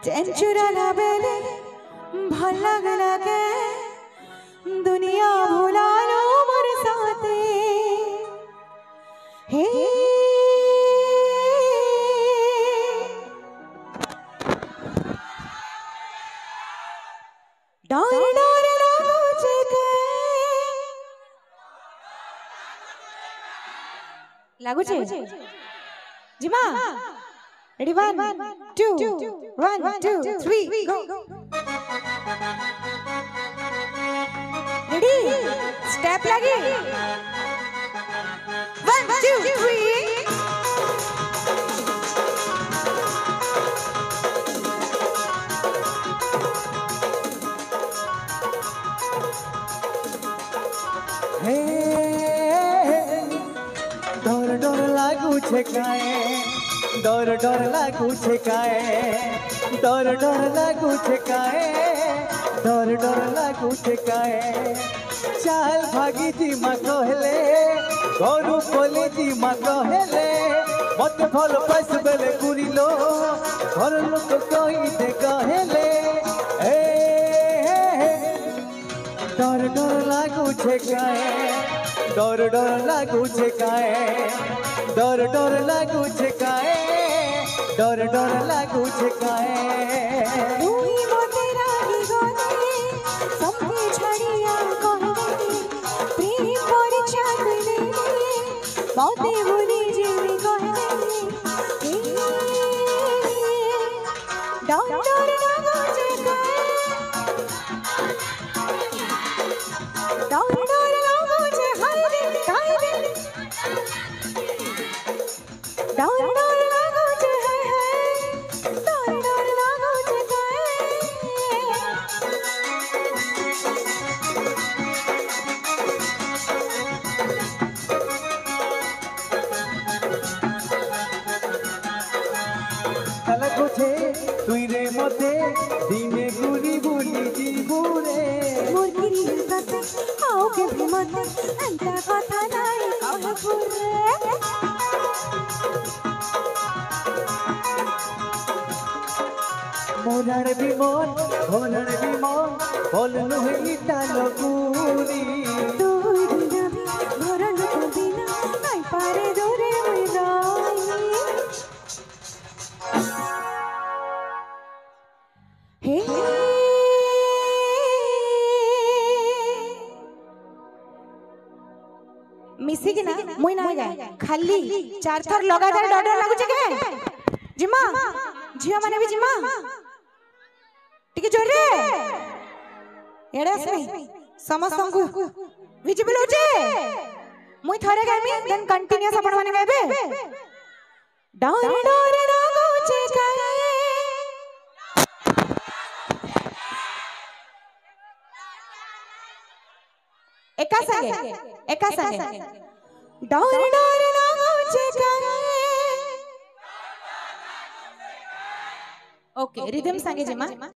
चेंचुरा ला बेले भल लगला के दुनिया भुला लो मोर साथे हे डर डर लागो छे लागो छे जीमा ready 1 2 1 2 3 go ready step lagi 1 2 3 डर डर लागू छे काए डर डर लागू छे काए डर डर लागू छे काए डर डर लागू छे काए चाल भागी जी माँ कहले गरु बोले जी माँ कहले मत भल पास बेले गुरिलो घर लोक कही दे कहले डर डर लागू छे काए डर डर लागू छे काए डर डर लागू छे काए डर डर लागू छे काए तुई मोते रागी गोने सबके छड़िया कहले प्रेम परिचय देले बाते भूली जीवी कहले डर डर लागो छे काए डर डर लागो छे हाय रे डर डर लागो छे हाय हाय डर डर लागो छे लागू छे तुई रे मते दिने गुरी बुली जीबुरे मोर गिरी कते आओ के मते अंता कथा नाई कहपुरे मोरार विमन बोल नुही टालो गुरी तुई बिना भी भरन को बिना नाई पारे दूरे हुई राई हे मिसी के ना मुई ना गाय खाली 4 थर लगातार डर डर लागु छे के जिमा झिया माने भी जिमा टिके जोर रे एडा सही समस्त को विजिबल हो जे मुई थरे गायमी देन कंटीन्यूअस अपन माने गायबे डर डर लागु छे काए एका संगे डर डर लागो छे काए ओके रिदम संगे जिमा